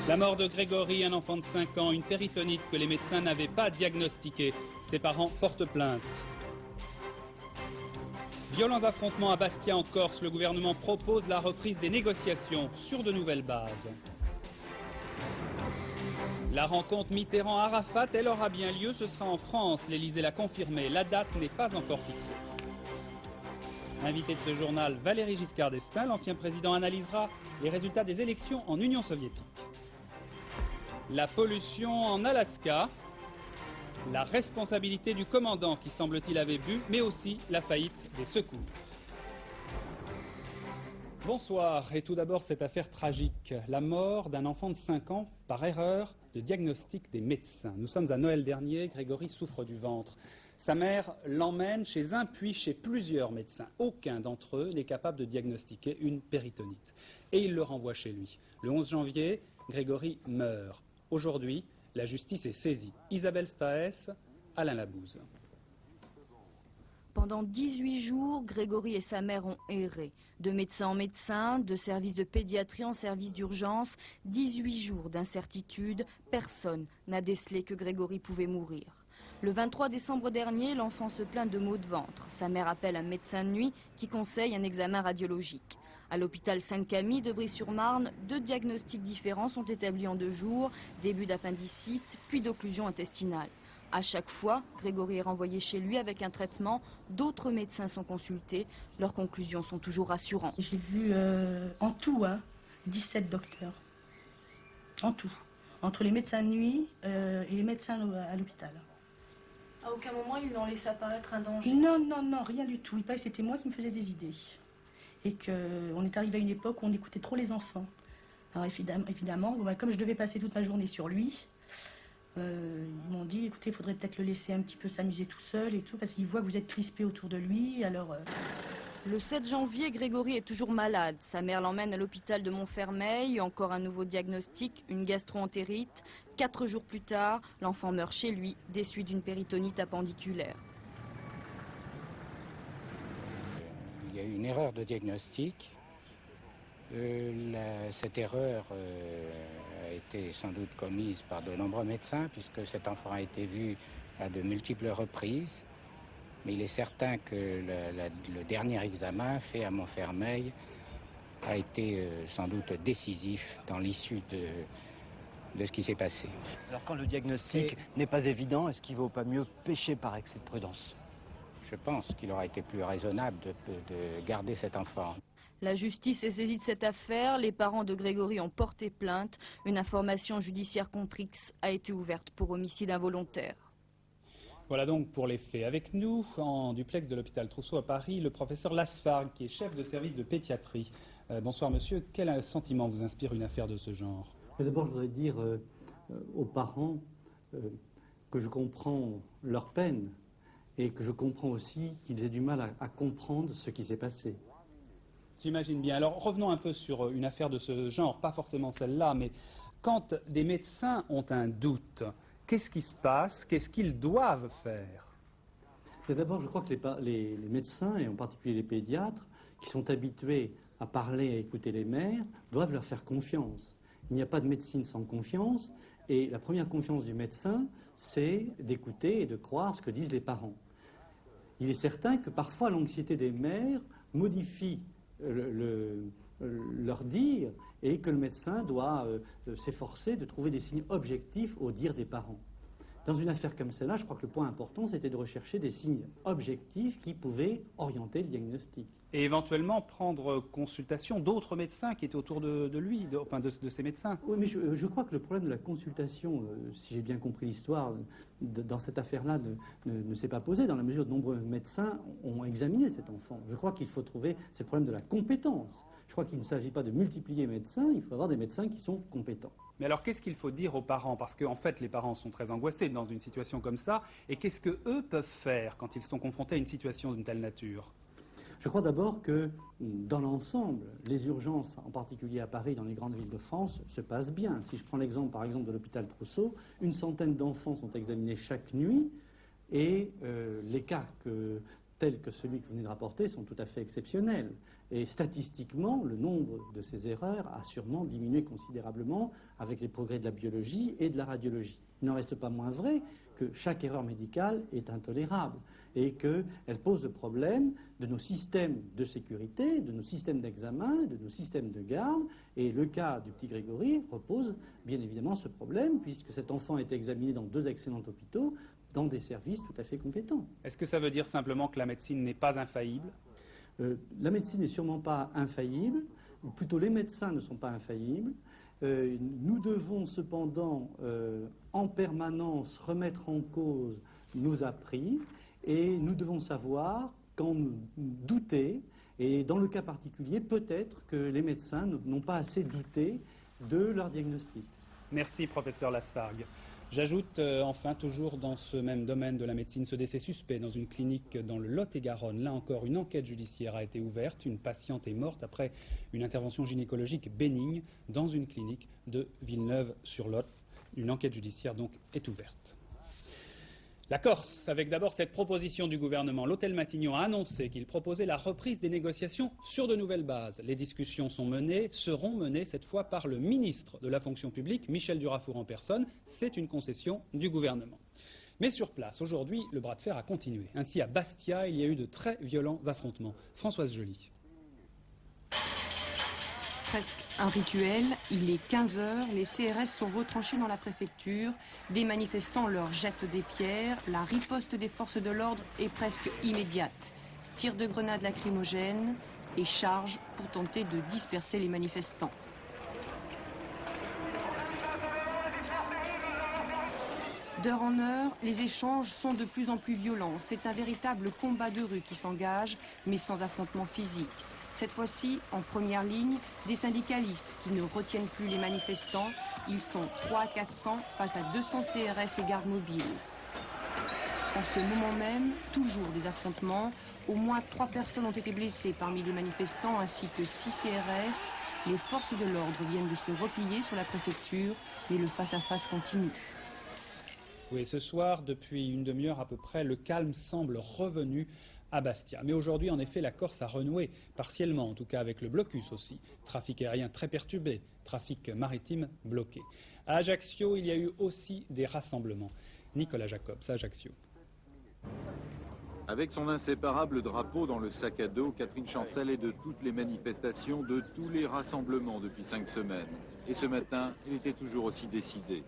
La mort de Grégory, un enfant de 5 ans, une péritonite que les médecins n'avaient pas diagnostiquée. Ses parents portent plainte. Violents affrontements à Bastia en Corse. Le gouvernement propose la reprise des négociations sur de nouvelles bases. La rencontre Mitterrand-Arafat, elle aura bien lieu, ce sera en France. L'Élysée l'a confirmé, la date n'est pas encore fixée. Invité de ce journal, Valéry Giscard d'Estaing, l'ancien président analysera les résultats des élections en Union soviétique. La pollution en Alaska, la responsabilité du commandant qui semble-t-il avait bu, mais aussi la faillite des secours. Bonsoir, et tout d'abord cette affaire tragique, la mort d'un enfant de 5 ans par erreur de diagnostic des médecins. Nous sommes à Noël dernier, Grégory souffre du ventre. Sa mère l'emmène chez un puis chez plusieurs médecins. Aucun d'entre eux n'est capable de diagnostiquer une péritonite. Et il le renvoie chez lui. Le 11 janvier, Grégory meurt. Aujourd'hui, la justice est saisie. Isabelle Staès, Alain Labouze. Pendant 18 jours, Grégory et sa mère ont erré. De médecin en médecin, de service de pédiatrie en service d'urgence, 18 jours d'incertitude, personne n'a décelé que Grégory pouvait mourir. Le 23 décembre dernier, l'enfant se plaint de maux de ventre. Sa mère appelle un médecin de nuit qui conseille un examen radiologique. À l'hôpital Sainte-Camille de Brie-sur-Marne, 2 diagnostics différents sont établis en 2 jours, début d'appendicite, puis d'occlusion intestinale. À chaque fois, Grégory est renvoyé chez lui avec un traitement. D'autres médecins sont consultés. Leurs conclusions sont toujours rassurantes. J'ai vu en tout 17 docteurs. En tout. Entre les médecins de nuit et les médecins à l'hôpital. À aucun moment ils n'ont laissé apparaître un danger? Non, non, non, rien du tout. Il paraît que c'était moi qui me faisais des idées. Et qu'on est arrivé à une époque où on écoutait trop les enfants. Alors évidemment, comme je devais passer toute ma journée sur lui, ils m'ont dit, écoutez, il faudrait peut-être le laisser un petit peu s'amuser tout seul et tout, parce qu'il voit que vous êtes crispé autour de lui, alors... Le 7 janvier, Grégory est toujours malade. Sa mère l'emmène à l'hôpital de Montfermeil. Encore un nouveau diagnostic, une gastro-entérite. 4 jours plus tard, l'enfant meurt chez lui, des suites d'une péritonite appendiculaire. Il y a eu une erreur de diagnostic. Cette erreur a été sans doute commise par de nombreux médecins, puisque cet enfant a été vu à de multiples reprises. Mais il est certain que le dernier examen fait à Montfermeil a été sans doute décisif dans l'issue de ce qui s'est passé. Alors quand le diagnostic n'est pas évident, est-ce qu'il ne vaut pas mieux pécher par excès de prudence? Je pense qu'il aurait été plus raisonnable de garder cet enfant. La justice est saisie de cette affaire. Les parents de Grégory ont porté plainte. Une information judiciaire contre X a été ouverte pour homicide involontaire. Voilà donc pour les faits. Avec nous, en duplex de l'hôpital Trousseau à Paris, le professeur Lasfargue, qui est chef de service de pédiatrie. Bonsoir monsieur, quel sentiment vous inspire une affaire de ce genre? D'abord, je voudrais dire aux parents que je comprends leur peine et que je comprends aussi qu'ils aient du mal à comprendre ce qui s'est passé. J'imagine bien. Alors revenons un peu sur une affaire de ce genre, pas forcément celle-là, mais quand des médecins ont un doute, qu'est-ce qui se passe? Qu'est-ce qu'ils doivent faire? D'abord, je crois que les médecins, et en particulier les pédiatres, qui sont habitués à parler et à écouter les mères, doivent leur faire confiance. Il n'y a pas de médecine sans confiance, et la première confiance du médecin, c'est d'écouter et de croire ce que disent les parents. Il est certain que parfois l'anxiété des mères modifie leur dire et que le médecin doit s'efforcer de trouver des signes objectifs au dire des parents. Dans une affaire comme celle-là, je crois que le point important, c'était de rechercher des signes objectifs qui pouvaient orienter le diagnostic. Et éventuellement prendre consultation d'autres médecins qui étaient autour de lui, de ces médecins. Oui, mais je crois que le problème de la consultation, si j'ai bien compris l'histoire, dans cette affaire-là, ne s'est pas posé, dans la mesure où de nombreux médecins ont examiné cet enfant. Je crois qu'il faut trouver, c'est le problème de la compétence. Je crois qu'il ne s'agit pas de multiplier les médecins, il faut avoir des médecins qui sont compétents. Mais alors qu'est-ce qu'il faut dire aux parents? Parce qu'en fait les parents sont très angoissés dans une situation comme ça. Et qu'est-ce qu'eux peuvent faire quand ils sont confrontés à une situation d'une telle nature? Je crois d'abord que dans l'ensemble, les urgences, en particulier à Paris, dans les grandes villes de France, se passent bien. Si je prends l'exemple par exemple de l'hôpital Trousseau, une centaine d'enfants sont examinés chaque nuit et les cas tels que celui que vous venez de rapporter sont tout à fait exceptionnels. Et statistiquement, le nombre de ces erreurs a sûrement diminué considérablement avec les progrès de la biologie et de la radiologie. Il n'en reste pas moins vrai que chaque erreur médicale est intolérable et qu'elle pose le problème de nos systèmes de sécurité, de nos systèmes d'examen, de nos systèmes de garde. Et le cas du petit Grégory repose bien évidemment ce problème, puisque cet enfant a été examiné dans 2 excellents hôpitaux, dans des services tout à fait compétents. Est-ce que ça veut dire simplement que la médecine n'est pas infaillible ? La médecine n'est sûrement pas infaillible, ou plutôt les médecins ne sont pas infaillibles. Nous devons cependant en permanence remettre en cause nos appris et nous devons savoir quand nous douter, et dans le cas particulier, peut-être que les médecins n'ont pas assez douté de leur diagnostic. Merci, professeur Lasfargue. J'ajoute enfin, toujours dans ce même domaine de la médecine, ce décès suspect dans une clinique dans le Lot-et-Garonne. Là encore, une enquête judiciaire a été ouverte. Une patiente est morte après une intervention gynécologique bénigne dans une clinique de Villeneuve-sur-Lot. Une enquête judiciaire donc est ouverte. La Corse, avec d'abord cette proposition du gouvernement. L'hôtel Matignon a annoncé qu'il proposait la reprise des négociations sur de nouvelles bases. Les discussions seront menées cette fois par le ministre de la fonction publique, Michel Durafour en personne. C'est une concession du gouvernement. Mais sur place, aujourd'hui, le bras de fer a continué. Ainsi, à Bastia, il y a eu de très violents affrontements. Françoise Joly. Presque un rituel, il est 15 h, les CRS sont retranchés dans la préfecture, des manifestants leur jettent des pierres, la riposte des forces de l'ordre est presque immédiate. Tirs de grenades lacrymogènes et charges pour tenter de disperser les manifestants. D'heure en heure, les échanges sont de plus en plus violents. C'est un véritable combat de rue qui s'engage, mais sans affrontement physique. Cette fois-ci, en première ligne, des syndicalistes qui ne retiennent plus les manifestants. Ils sont 300 à 400 face à 200 CRS et gardes mobiles. En ce moment même, toujours des affrontements. Au moins 3 personnes ont été blessées parmi les manifestants ainsi que 6 CRS. Les forces de l'ordre viennent de se replier sur la préfecture, mais le face-à-face continue. Oui, ce soir, depuis une demi-heure à peu près, le calme semble revenu à Bastia. Mais aujourd'hui, en effet, la Corse a renoué, partiellement en tout cas, avec le blocus aussi. Trafic aérien très perturbé, trafic maritime bloqué. À Ajaccio, il y a eu aussi des rassemblements. Nicolas Jacobs, Ajaccio. Avec son inséparable drapeau dans le sac à dos, Catherine Chancel est de toutes les manifestations, de tous les rassemblements depuis 5 semaines. Et ce matin, elle était toujours aussi décidée.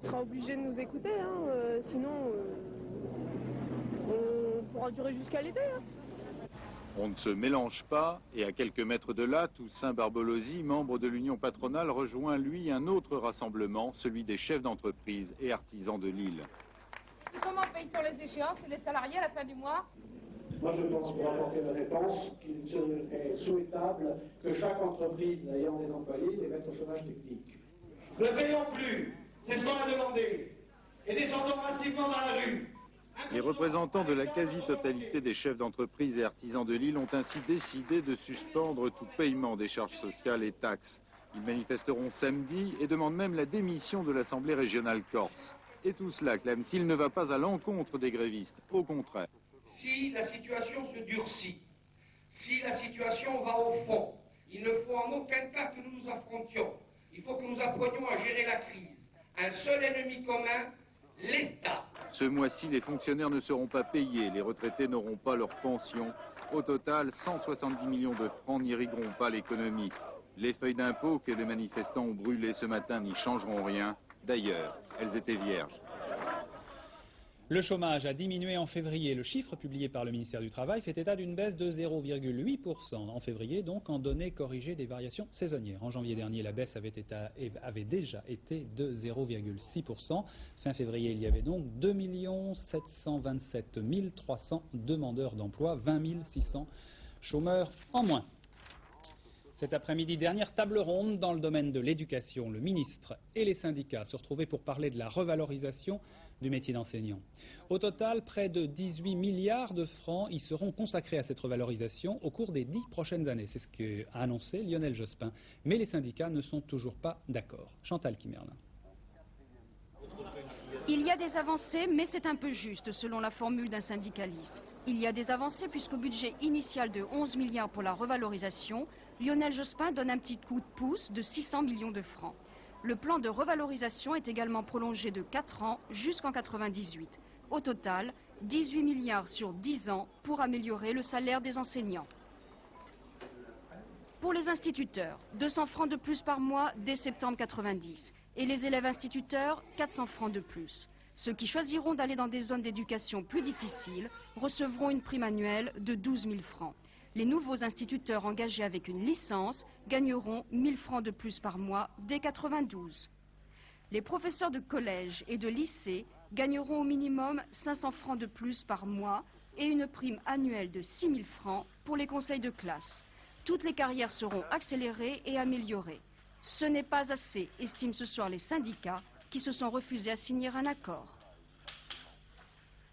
On sera obligé de nous écouter, sinon on pourra durer jusqu'à l'été. On ne se mélange pas, et à quelques mètres de là, Toussaint Barbolosi, membre de l'Union patronale, rejoint lui un autre rassemblement, celui des chefs d'entreprise et artisans de Lille. Et comment paye-t-on les échéances et les salariés à la fin du mois? Moi, je pense pour apporter une réponse qu'il serait souhaitable que chaque entreprise ayant des employés les mette au chômage technique. Ne payons plus, c'est ce qu'on a demandé, et descendons massivement dans la rue. Les représentants de la quasi-totalité des chefs d'entreprise et artisans de Lille ont ainsi décidé de suspendre tout paiement des charges sociales et taxes. Ils manifesteront samedi et demandent même la démission de l'Assemblée régionale corse. Et tout cela, clament-ils, ne va pas à l'encontre des grévistes, au contraire. Si la situation se durcit, si la situation va au fond, il ne faut en aucun cas que nous nous affrontions. Il faut que nous apprenions à gérer la crise. Un seul ennemi commun, l'État. Ce mois-ci, les fonctionnaires ne seront pas payés, les retraités n'auront pas leur pension. Au total, 170 millions de francs n'irrigueront pas l'économie. Les feuilles d'impôt que les manifestants ont brûlées ce matin n'y changeront rien. D'ailleurs, elles étaient vierges. Le chômage a diminué en février. Le chiffre publié par le ministère du Travail fait état d'une baisse de 0,8% en février, donc en données corrigées des variations saisonnières. En janvier dernier, la baisse avait déjà été de 0,6%. Fin février, il y avait donc 2 727 300 demandeurs d'emploi, 20 600 chômeurs en moins. Cet après-midi, dernière table ronde dans le domaine de l'éducation. Le ministre et les syndicats se retrouvaient pour parler de la revalorisation du métier d'enseignant. Au total, près de 18 milliards de francs y seront consacrés à cette revalorisation au cours des 10 prochaines années. C'est ce qu'a annoncé Lionel Jospin. Mais les syndicats ne sont toujours pas d'accord. Chantal Kimerlin. Il y a des avancées, mais c'est un peu juste, selon la formule d'un syndicaliste. Il y a des avancées puisqu'au budget initial de 11 milliards pour la revalorisation, Lionel Jospin donne un petit coup de pouce de 600 millions de francs. Le plan de revalorisation est également prolongé de 4 ans jusqu'en 98. Au total, 18 milliards sur 10 ans pour améliorer le salaire des enseignants. Pour les instituteurs, 200 francs de plus par mois dès septembre 90. Et les élèves instituteurs, 400 francs de plus. Ceux qui choisiront d'aller dans des zones d'éducation plus difficiles recevront une prime annuelle de 12 000 francs. Les nouveaux instituteurs engagés avec une licence gagneront 1 000 francs de plus par mois dès 92. Les professeurs de collège et de lycée gagneront au minimum 500 francs de plus par mois et une prime annuelle de 6 000 francs pour les conseils de classe. Toutes les carrières seront accélérées et améliorées. Ce n'est pas assez, estiment ce soir les syndicats qui se sont refusés à signer un accord.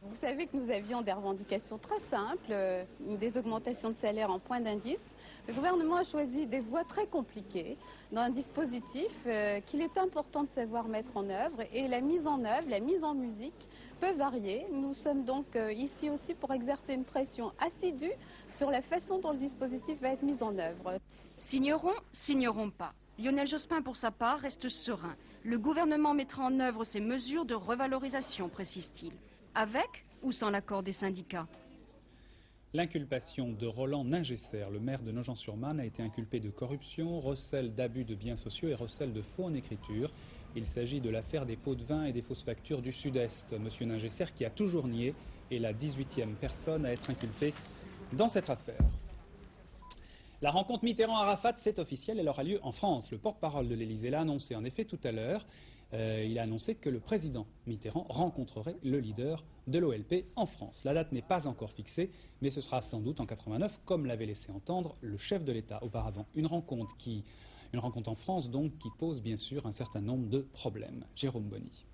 Vous savez que nous avions des revendications très simples, des augmentations de salaire en point d'indice. Le gouvernement a choisi des voies très compliquées dans un dispositif qu'il est important de savoir mettre en œuvre, et la mise en œuvre, la mise en musique peut varier. Nous sommes donc ici aussi pour exercer une pression assidue sur la façon dont le dispositif va être mis en œuvre. Signeront, signeront pas. Lionel Jospin, pour sa part, reste serein. Le gouvernement mettra en œuvre ces mesures de revalorisation, précise-t-il. Avec ou sans l'accord des syndicats? L'inculpation de Roland Ningesser, le maire de Nogent-sur-Marne, a été inculpé de corruption, recel d'abus de biens sociaux et recel de faux en écriture. Il s'agit de l'affaire des pots de vin et des fausses factures du Sud-Est. Monsieur Ningesser, qui a toujours nié, est la 18e personne à être inculpée dans cette affaire. La rencontre Mitterrand-Arafat, c'est officiel, elle aura lieu en France. Le porte-parole de l'Élysée l'a annoncé en effet tout à l'heure. Il a annoncé que le président Mitterrand rencontrerait le leader de l'OLP en France. La date n'est pas encore fixée, mais ce sera sans doute en 89, comme l'avait laissé entendre le chef de l'État auparavant. Une rencontre en France donc qui pose bien sûr un certain nombre de problèmes. Jérôme Bonny.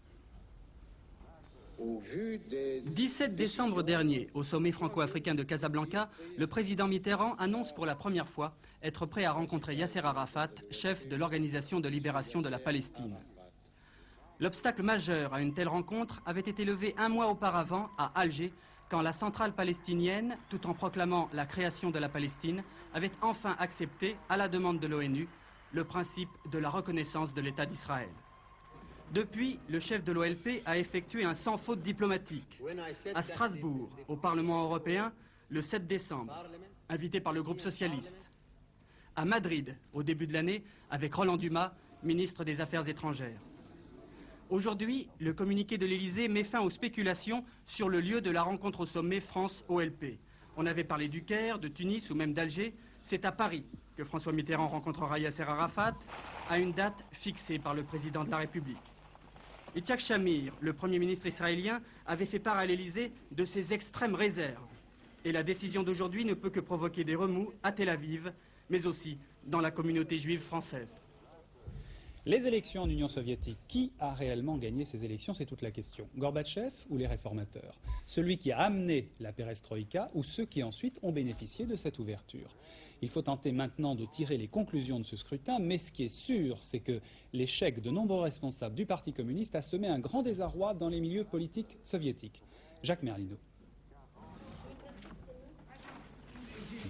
17 décembre dernier, au sommet franco-africain de Casablanca, le président Mitterrand annonce pour la première fois être prêt à rencontrer Yasser Arafat, chef de l'Organisation de libération de la Palestine. L'obstacle majeur à une telle rencontre avait été levé un mois auparavant à Alger, quand la centrale palestinienne, tout en proclamant la création de la Palestine, avait enfin accepté, à la demande de l'ONU, le principe de la reconnaissance de l'État d'Israël. Depuis, le chef de l'OLP a effectué un sans faute diplomatique. À Strasbourg, au Parlement européen, le 7 décembre, invité par le groupe socialiste. À Madrid, au début de l'année, avec Roland Dumas, ministre des Affaires étrangères. Aujourd'hui, le communiqué de l'Élysée met fin aux spéculations sur le lieu de la rencontre au sommet France-OLP. On avait parlé du Caire, de Tunis ou même d'Alger. C'est à Paris que François Mitterrand rencontrera Yasser Arafat à une date fixée par le président de la République. Yitzhak Shamir, le Premier ministre israélien, avait fait part à l'Élysée de ses extrêmes réserves. Et la décision d'aujourd'hui ne peut que provoquer des remous à Tel Aviv, mais aussi dans la communauté juive française. Les élections en Union soviétique, qui a réellement gagné ces élections? C'est toute la question. Gorbatchev ou les réformateurs? Celui qui a amené la perestroïka ou ceux qui ensuite ont bénéficié de cette ouverture? Il faut tenter maintenant de tirer les conclusions de ce scrutin, mais ce qui est sûr, c'est que l'échec de nombreux responsables du Parti communiste a semé un grand désarroi dans les milieux politiques soviétiques. Jacques Merlino.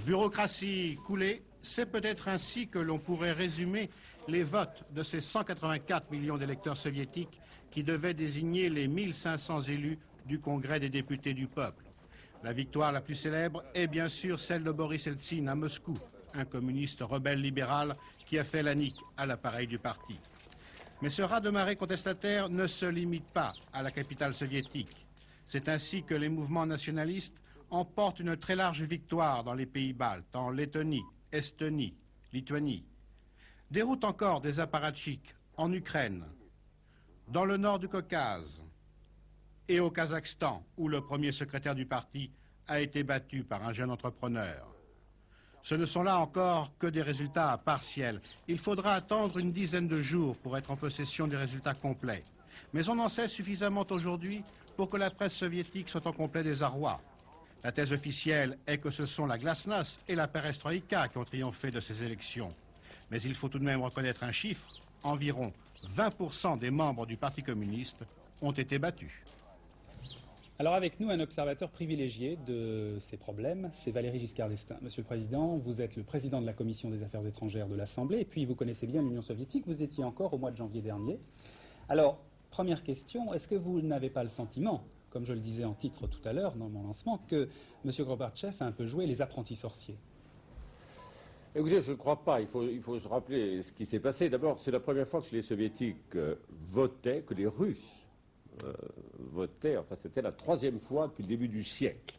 Bureaucratie coulée, c'est peut-être ainsi que l'on pourrait résumer les votes de ces 184 millions d'électeurs soviétiques qui devaient désigner les 1500 élus du Congrès des députés du peuple. La victoire la plus célèbre est bien sûr celle de Boris Eltsine à Moscou, un communiste rebelle libéral qui a fait la nique à l'appareil du parti. Mais ce raz-de-marée contestataire ne se limite pas à la capitale soviétique. C'est ainsi que les mouvements nationalistes emportent une très large victoire dans les pays baltes, en Lettonie, Estonie, Lituanie. Déroutent encore des apparatchiks en Ukraine, dans le nord du Caucase et au Kazakhstan, où le premier secrétaire du parti a été battu par un jeune entrepreneur. Ce ne sont là encore que des résultats partiels. Il faudra attendre une dizaine de jours pour être en possession des résultats complets. Mais on en sait suffisamment aujourd'hui pour que la presse soviétique soit en complet désarroi. La thèse officielle est que ce sont la glasnost et la perestroïka qui ont triomphé de ces élections. Mais il faut tout de même reconnaître un chiffre, environ 20% des membres du Parti communiste ont été battus. Alors avec nous, un observateur privilégié de ces problèmes, c'est Valéry Giscard d'Estaing. Monsieur le Président, vous êtes le président de la Commission des Affaires étrangères de l'Assemblée, et puis vous connaissez bien l'Union soviétique, vous étiez encore au mois de janvier dernier. Alors, première question, est-ce que vous n'avez pas le sentiment, comme je le disais en titre tout à l'heure dans mon lancement, que M. Gorbatchev a un peu joué les apprentis sorciers? Écoutez, je ne crois pas. Il faut se rappeler ce qui s'est passé. D'abord, c'est la première fois que les Soviétiques votaient, que les Russes votaient. Enfin, c'était la troisième fois depuis le début du siècle.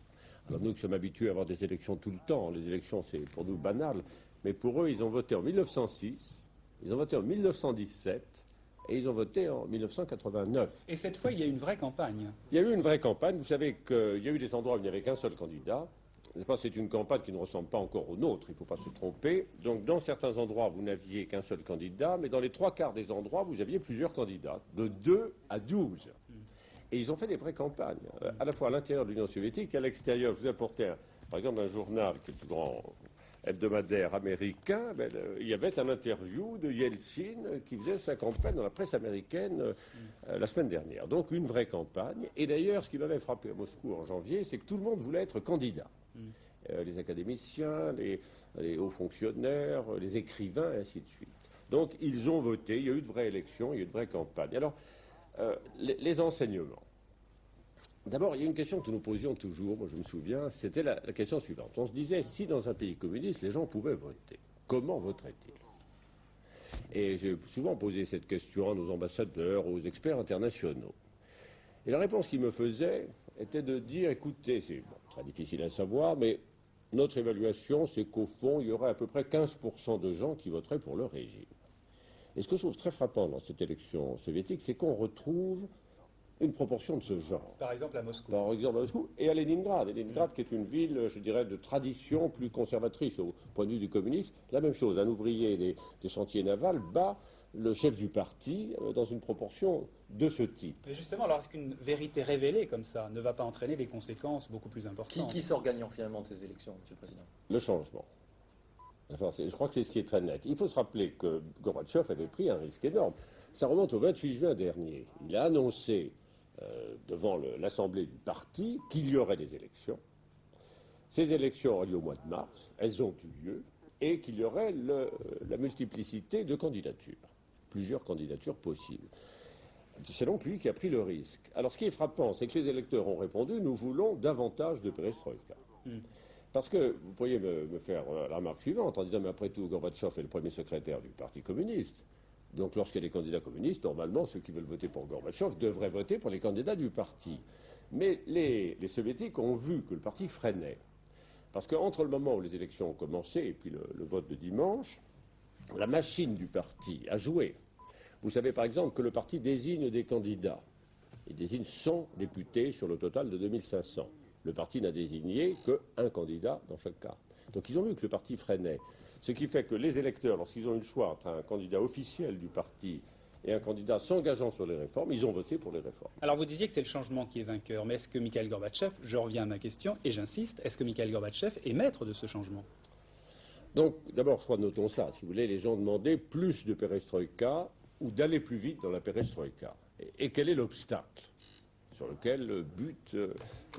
Alors nous qui sommes habitués à avoir des élections tout le temps, les élections c'est pour nous banal, mais pour eux, ils ont voté en 1906, ils ont voté en 1917 et ils ont voté en 1989. Et cette fois, il y a eu une vraie campagne. Il y a eu une vraie campagne. Vous savez qu'il y a eu des endroits où il n'y avait qu'un seul candidat. C'est une campagne qui ne ressemble pas encore aux nôtres, il ne faut pas se tromper. Donc dans certains endroits, vous n'aviez qu'un seul candidat, mais dans les 3/4 des endroits, vous aviez plusieurs candidats, de 2 à 12. Et ils ont fait des vraies campagnes, à la fois à l'intérieur de l'Union soviétique et à l'extérieur. Je vous apportais, par exemple, un journal qui est le plus grand hebdomadaire américain. Il y avait un interview de Yeltsin qui faisait sa campagne dans la presse américaine la semaine dernière. Donc une vraie campagne. Et d'ailleurs, ce qui m'avait frappé à Moscou en janvier, c'est que tout le monde voulait être candidat. Les académiciens, les hauts fonctionnaires, les écrivains, et ainsi de suite. Donc ils ont voté, il y a eu de vraies élections, il y a eu de vraies campagnes. Alors, les enseignements. D'abord, il y a une question que nous posions toujours, moi je me souviens, c'était la question suivante. On se disait, si dans un pays communiste, les gens pouvaient voter, comment voteraient-ils? Et j'ai souvent posé cette question à nos ambassadeurs, aux experts internationaux. Et la réponse qu'ils me faisaient était de dire, écoutez, c'est très difficile à savoir, mais notre évaluation, c'est qu'au fond, il y aurait à peu près 15% de gens qui voteraient pour le régime. Et ce que je trouve très frappant dans cette élection soviétique, c'est qu'on retrouve une proportion de ce genre. Par exemple à Moscou. Par exemple à Moscou et à Leningrad. Leningrad qui est une ville, je dirais, de tradition plus conservatrice au point de vue du communisme. La même chose, un ouvrier des chantiers navals bat le chef du parti dans une proportion de ce type. Mais justement, alors est-ce qu'une vérité révélée comme ça ne va pas entraîner des conséquences beaucoup plus importantes? Qui sort gagnant finalement de ces élections, Monsieur le Président? Le changement. Enfin, je crois que c'est ce qui est très net. Il faut se rappeler que Gorbatchev avait pris un risque énorme. Ça remonte au 28 juin dernier. Il a annoncé devant l'Assemblée du parti qu'il y aurait des élections. Ces élections auraient lieu au mois de mars, elles ont eu lieu, et qu'il y aurait la multiplicité de candidatures, plusieurs candidatures possibles. C'est donc lui qui a pris le risque. Alors ce qui est frappant, c'est que les électeurs ont répondu, nous voulons davantage de perestroïka. Parce que vous pourriez me faire la remarque suivante en disant, mais après tout, Gorbatchev est le premier secrétaire du Parti communiste. Donc lorsqu'il y a des candidats communistes, normalement, ceux qui veulent voter pour Gorbatchev devraient voter pour les candidats du parti. Mais les Soviétiques ont vu que le parti freinait. Parce qu'entre le moment où les élections ont commencé et puis le vote de dimanche, la machine du parti a joué. Vous savez par exemple que le parti désigne des candidats. Il désigne 100 députés sur le total de 2500. Le parti n'a désigné qu'un candidat dans chaque cas. Donc ils ont vu que le parti freinait. Ce qui fait que les électeurs, lorsqu'ils ont eu le choix entre un candidat officiel du parti et un candidat s'engageant sur les réformes, ils ont voté pour les réformes. Alors vous disiez que c'est le changement qui est vainqueur, mais est-ce que Mikhaïl Gorbatchev, je reviens à ma question et j'insiste, est-ce que Mikhaïl Gorbatchev est maître de ce changement? Donc d'abord, je crois, notons ça, si vous voulez, les gens demandaient plus de perestroïka ou d'aller plus vite dans la perestroïka. Et quel est l'obstacle sur lequel bute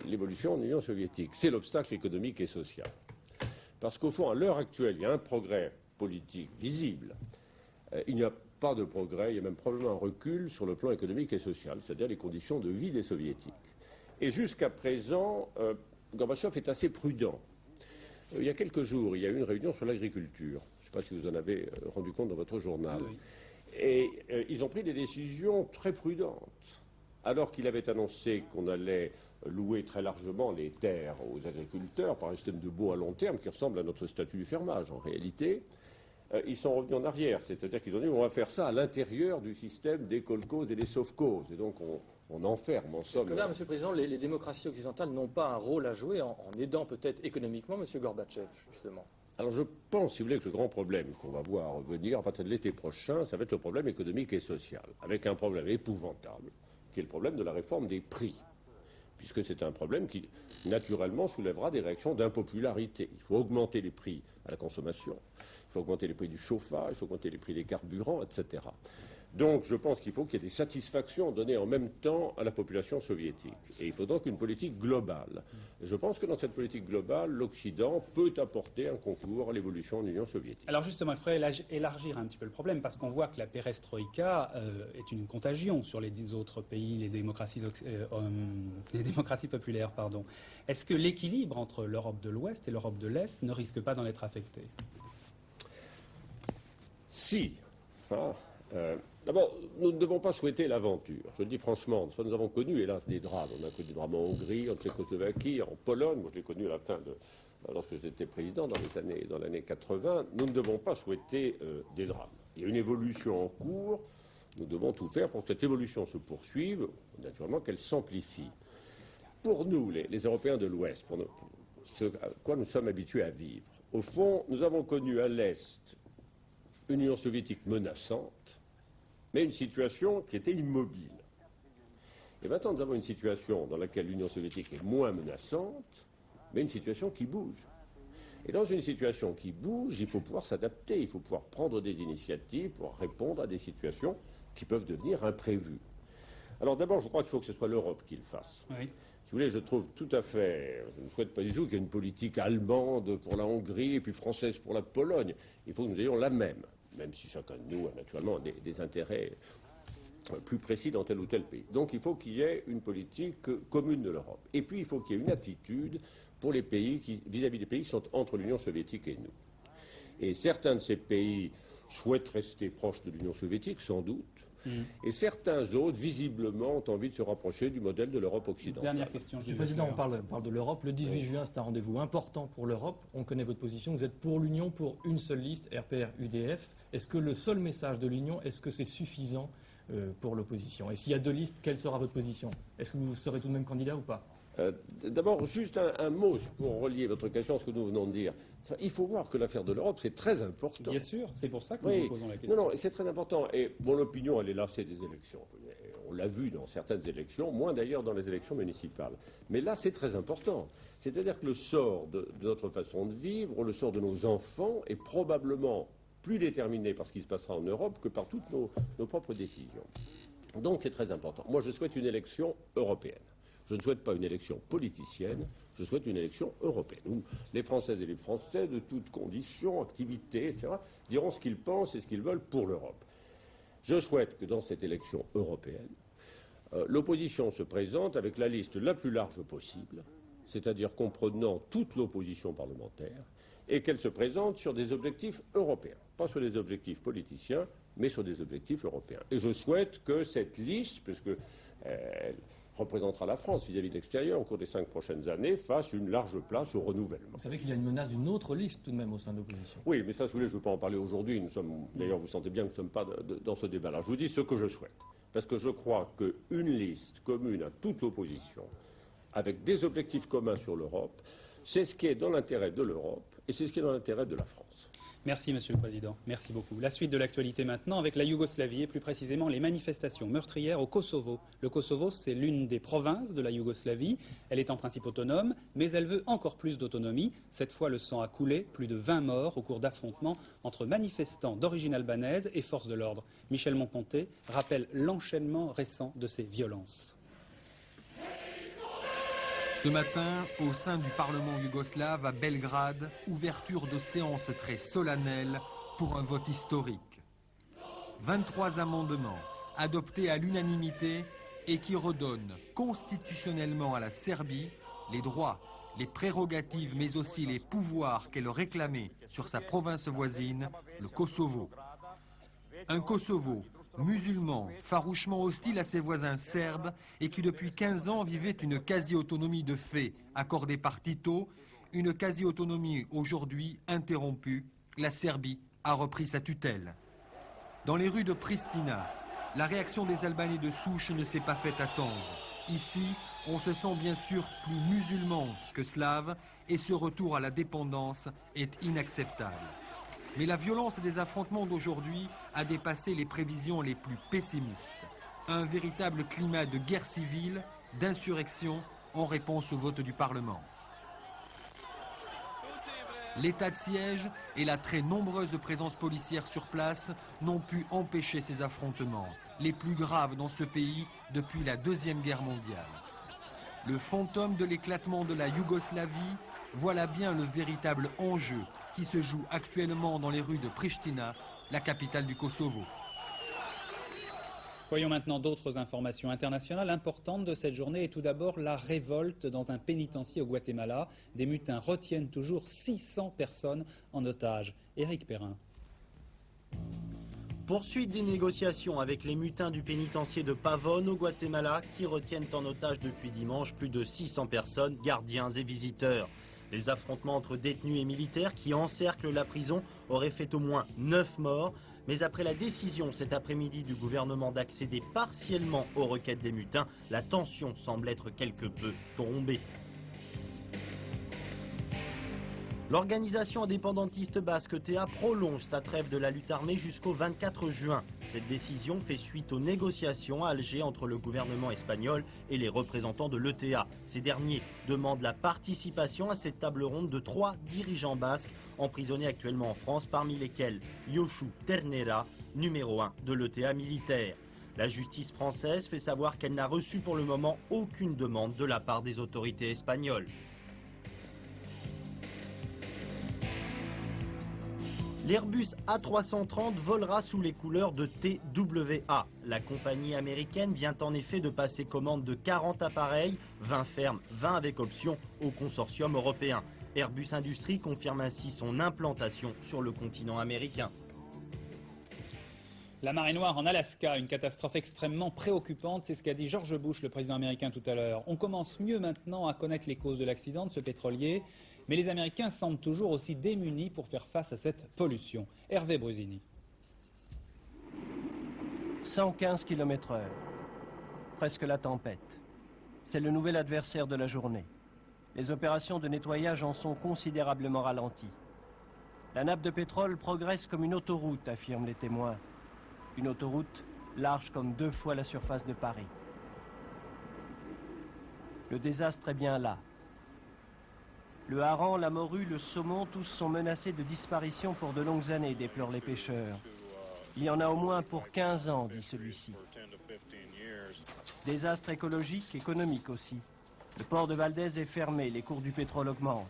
l'évolution de l'Union soviétique? C'est l'obstacle économique et social. Parce qu'au fond, à l'heure actuelle, il y a un progrès politique visible. Il n'y a pas de progrès, il y a même probablement un recul sur le plan économique et social, c'est-à-dire les conditions de vie des Soviétiques. Et jusqu'à présent, Gorbatchev est assez prudent. Il y a quelques jours, il y a eu une réunion sur l'agriculture. Je ne sais pas si vous en avez rendu compte dans votre journal. Oui. Et ils ont pris des décisions très prudentes. Alors qu'il avait annoncé qu'on allait louer très largement les terres aux agriculteurs par un système de baux à long terme qui ressemble à notre statut du fermage en réalité, ils sont revenus en arrière. C'est-à-dire qu'ils ont dit on va faire ça à l'intérieur du système des kolkhozes et des sovkhozes. Et donc on enferme en somme. Parce que là, Monsieur le Président, les démocraties occidentales n'ont pas un rôle à jouer en aidant peut-être économiquement Monsieur Gorbatchev, justement. Alors je pense, si vous voulez, que le grand problème qu'on va voir venir à partir de l'été prochain, ça va être le problème économique et social, avec un problème épouvantable, qui est le problème de la réforme des prix, puisque c'est un problème qui, naturellement, soulèvera des réactions d'impopularité. Il faut augmenter les prix à la consommation, il faut augmenter les prix du chauffage, il faut augmenter les prix des carburants, etc. Donc je pense qu'il faut qu'il y ait des satisfactions données en même temps à la population soviétique. Et il faut donc une politique globale. Et je pense que dans cette politique globale, l'Occident peut apporter un concours à l'évolution de l'Union soviétique. Alors justement, il faudrait élargir un petit peu le problème, parce qu'on voit que la perestroïka est une contagion sur les autres pays, les démocraties populaires. Est-ce que l'équilibre entre l'Europe de l'Ouest et l'Europe de l'Est ne risque pas d'en être affecté? Si. D'abord, nous ne devons pas souhaiter l'aventure. Je le dis franchement, nous avons connu, hélas, des drames. On a connu des drames en Hongrie, en Tchécoslovaquie, en Pologne. Moi, je l'ai connu à la fin lorsque j'étais président dans l'année 80. Nous ne devons pas souhaiter des drames. Il y a une évolution en cours. Nous devons tout faire pour que cette évolution se poursuive, naturellement qu'elle s'amplifie. Pour nous, les Européens de l'Ouest, pour ce à quoi nous sommes habitués à vivre, au fond, nous avons connu à l'Est une Union soviétique menaçante, mais une situation qui était immobile. Et maintenant, nous avons une situation dans laquelle l'Union soviétique est moins menaçante, mais une situation qui bouge. Et dans une situation qui bouge, il faut pouvoir s'adapter, il faut pouvoir prendre des initiatives pour répondre à des situations qui peuvent devenir imprévues. Alors d'abord, je crois qu'il faut que ce soit l'Europe qui le fasse. Oui. Si vous voulez, je trouve tout à fait, je ne souhaite pas du tout qu'il y ait une politique allemande pour la Hongrie et puis française pour la Pologne. Il faut que nous ayons la même si chacun de nous a naturellement des intérêts plus précis dans tel ou tel pays. Donc il faut qu'il y ait une politique commune de l'Europe. Et puis il faut qu'il y ait une attitude pour les pays vis-à-vis des pays qui sont entre l'Union soviétique et nous. Et certains de ces pays souhaitent rester proches de l'Union soviétique, sans doute. Et certains autres, visiblement, ont envie de se rapprocher du modèle de l'Europe occidentale. Dernière question. Monsieur le Président, on parle de l'Europe. Le 18 juin, c'est un rendez-vous important pour l'Europe. On connaît votre position. Vous êtes pour l'Union, pour une seule liste, RPR-UDF. Est-ce que le seul message de l'Union, est-ce que c'est suffisant pour l'opposition? Et s'il y a deux listes, quelle sera votre position? Est-ce que vous serez tout de même candidat ou pas? D'abord, juste un mot pour relier votre question à ce que nous venons de dire. Il faut voir que l'affaire de l'Europe, c'est très important. Bien sûr, c'est pour ça que nous vous posons la question. Non, c'est très important. Et mon opinion, elle est lassée des élections. On l'a vu dans certaines élections, moins d'ailleurs dans les élections municipales. Mais là, c'est très important. C'est-à-dire que le sort de notre façon de vivre, le sort de nos enfants est probablement plus déterminé par ce qui se passera en Europe que par toutes nos propres décisions. Donc c'est très important. Moi, je souhaite une élection européenne. Je ne souhaite pas une élection politicienne, je souhaite une élection européenne, où les Françaises et les Français, de toutes conditions, activités, etc., diront ce qu'ils pensent et ce qu'ils veulent pour l'Europe. Je souhaite que dans cette élection européenne, l'opposition se présente avec la liste la plus large possible, c'est-à-dire comprenant toute l'opposition parlementaire, et qu'elle se présente sur des objectifs européens, pas sur des objectifs politiciens, mais sur des objectifs européens. Et je souhaite que cette liste, puisque elle représentera la France vis-à-vis de l'extérieur au cours des 5 prochaines années, fasse une large place au renouvellement. Vous savez qu'il y a une menace d'une autre liste tout de même au sein de l'opposition. Oui, mais ça, si vous voulez, je ne veux pas en parler aujourd'hui. D'ailleurs, vous sentez bien que nous ne sommes pas dans ce débat-là. Je vous dis ce que je souhaite. Parce que je crois qu'une liste commune à toute l'opposition, avec des objectifs communs sur l'Europe, c'est ce qui est dans l'intérêt de l'Europe et c'est ce qui est dans l'intérêt de la France. Merci, Monsieur le Président. Merci beaucoup. La suite de l'actualité maintenant avec la Yougoslavie et plus précisément les manifestations meurtrières au Kosovo. Le Kosovo, c'est l'une des provinces de la Yougoslavie. Elle est en principe autonome, mais elle veut encore plus d'autonomie. Cette fois, le sang a coulé. Plus de 20 morts au cours d'affrontements entre manifestants d'origine albanaise et forces de l'ordre. Michel Monponté rappelle l'enchaînement récent de ces violences. Ce matin, au sein du Parlement yougoslave à Belgrade, ouverture de séance très solennelle pour un vote historique. 23 amendements adoptés à l'unanimité et qui redonnent constitutionnellement à la Serbie les droits, les prérogatives mais aussi les pouvoirs qu'elle réclamait sur sa province voisine, le Kosovo. Un Kosovo musulman, farouchement hostile à ses voisins serbes et qui depuis 15 ans vivait une quasi-autonomie de fait accordée par Tito, une quasi-autonomie aujourd'hui interrompue, la Serbie a repris sa tutelle. Dans les rues de Pristina, la réaction des Albanais de souche ne s'est pas fait attendre. Ici, on se sent bien sûr plus musulman que slave et ce retour à la dépendance est inacceptable. Mais la violence des affrontements d'aujourd'hui a dépassé les prévisions les plus pessimistes. Un véritable climat de guerre civile, d'insurrection, en réponse au vote du Parlement. L'état de siège et la très nombreuse présence policière sur place n'ont pu empêcher ces affrontements, les plus graves dans ce pays depuis la Deuxième Guerre mondiale. Le fantôme de l'éclatement de la Yougoslavie, voilà bien le véritable enjeu qui se joue actuellement dans les rues de Pristina, la capitale du Kosovo. Voyons maintenant d'autres informations internationales importantes de cette journée et tout d'abord la révolte dans un pénitencier au Guatemala. Des mutins retiennent toujours 600 personnes en otage. Éric Perrin. Poursuite des négociations avec les mutins du pénitencier de Pavón au Guatemala qui retiennent en otage depuis dimanche plus de 600 personnes, gardiens et visiteurs. Les affrontements entre détenus et militaires qui encerclent la prison auraient fait au moins 9 morts. Mais après la décision cet après-midi du gouvernement d'accéder partiellement aux requêtes des mutins, la tension semble être quelque peu tombée. L'organisation indépendantiste basque TA prolonge sa trêve de la lutte armée jusqu'au 24 juin. Cette décision fait suite aux négociations à Alger entre le gouvernement espagnol et les représentants de l'ETA. Ces derniers demandent la participation à cette table ronde de 3 dirigeants basques emprisonnés actuellement en France, parmi lesquels Josu Ternera, numéro 1 de l'ETA militaire. La justice française fait savoir qu'elle n'a reçu pour le moment aucune demande de la part des autorités espagnoles. L'Airbus A330 volera sous les couleurs de TWA. La compagnie américaine vient en effet de passer commande de 40 appareils, 20 fermes, 20 avec option, au consortium européen. Airbus Industries confirme ainsi son implantation sur le continent américain. La marée noire en Alaska, une catastrophe extrêmement préoccupante, c'est ce qu'a dit George Bush, le président américain tout à l'heure. On commence mieux maintenant à connaître les causes de l'accident de ce pétrolier, mais les Américains semblent toujours aussi démunis pour faire face à cette pollution. Hervé Brusini. 115 km/h, presque la tempête. C'est le nouvel adversaire de la journée. Les opérations de nettoyage en sont considérablement ralenties. La nappe de pétrole progresse comme une autoroute, affirment les témoins. Une autoroute large comme 2 fois la surface de Paris. Le désastre est bien là. Le hareng, la morue, le saumon, tous sont menacés de disparition pour de longues années, déplorent les pêcheurs. Il y en a au moins pour 15 ans, dit celui-ci. Désastre écologique, économique aussi. Le port de Valdez est fermé, les cours du pétrole augmentent.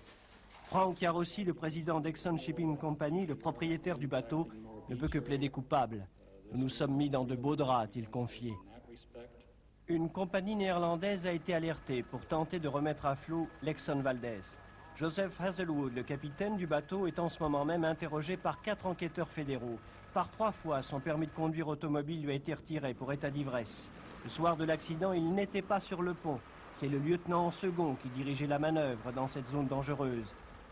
Frank Yarossi, le président d'Exxon Shipping Company, le propriétaire du bateau, ne peut que plaider coupable. Nous nous sommes mis dans de beaux draps, a-t-il confié. Une compagnie néerlandaise a été alertée pour tenter de remettre à flot l'Exxon Valdez. Joseph Hazelwood, le capitaine du bateau, est en ce moment même interrogé par 4 enquêteurs fédéraux. Par 3 fois, son permis de conduire automobile lui a été retiré pour état d'ivresse. Le soir de l'accident, il n'était pas sur le pont. C'est le lieutenant en second qui dirigeait la manœuvre dans cette zone dangereuse.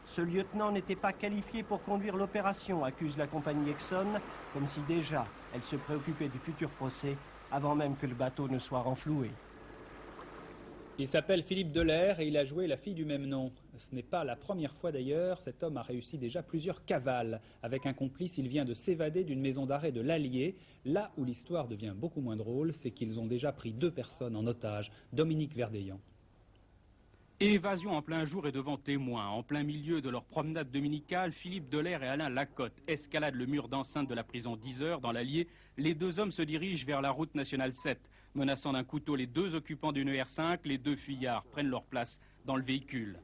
Ce lieutenant n'était pas qualifié pour conduire l'opération, accuse la compagnie Exxon, comme si déjà elle se préoccupait du futur procès avant même que le bateau ne soit renfloué. Il s'appelle Philippe Delair et il a joué la fille du même nom. Ce n'est pas la première fois d'ailleurs, cet homme a réussi déjà plusieurs cavales. Avec un complice, il vient de s'évader d'une maison d'arrêt de l'Allier. Là où l'histoire devient beaucoup moins drôle, c'est qu'ils ont déjà pris 2 personnes en otage. Dominique Verdeillan. Évasion en plein jour et devant témoins. En plein milieu de leur promenade dominicale, Philippe Delair et Alain Lacotte escaladent le mur d'enceinte de la prison 10 heures dans l'Allier. Les 2 hommes se dirigent vers la route nationale 7. Menaçant d'un couteau les 2 occupants d'une R5, les 2 fuyards prennent leur place dans le véhicule.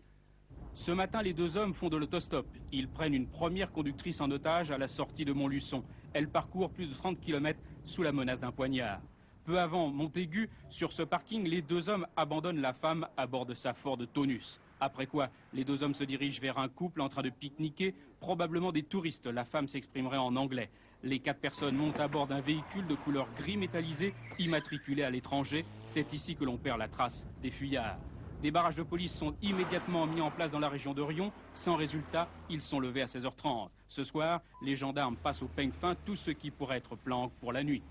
Ce matin, les 2 hommes font de l'autostop. Ils prennent une première conductrice en otage à la sortie de Montluçon. Elle parcourt plus de 30 km sous la menace d'un poignard. Peu avant Montaigu, sur ce parking, les 2 hommes abandonnent la femme à bord de sa Ford Taunus. Après quoi, les 2 hommes se dirigent vers un couple en train de pique-niquer, probablement des touristes. La femme s'exprimerait en anglais. Les 4 personnes montent à bord d'un véhicule de couleur gris métallisé, immatriculé à l'étranger. C'est ici que l'on perd la trace des fuyards. Des barrages de police sont immédiatement mis en place dans la région de Rion. Sans résultat, ils sont levés à 16h30. Ce soir, les gendarmes passent au peigne fin tout ce qui pourrait être planque pour la nuit.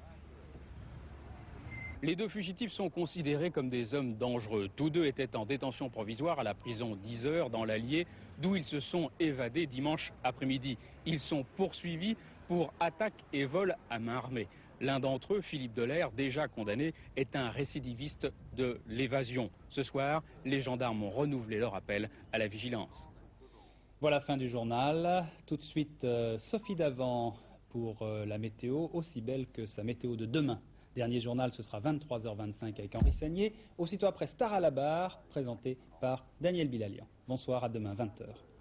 Les 2 fugitifs sont considérés comme des hommes dangereux. Tous 2 étaient en détention provisoire à la prison 10 heures dans l'Allier, d'où ils se sont évadés dimanche après-midi. Ils sont poursuivis pour attaque et vol à main armée. L'un d'entre eux, Philippe Delair, déjà condamné, est un récidiviste de l'évasion. Ce soir, les gendarmes ont renouvelé leur appel à la vigilance. Voilà, fin du journal. Tout de suite, Sophie Davant pour la météo, aussi belle que sa météo de demain. Dernier journal, ce sera 23h25 avec Henri Sagnier. Aussitôt après, Star à la barre, présenté par Daniel Bilalian. Bonsoir, à demain, 20h.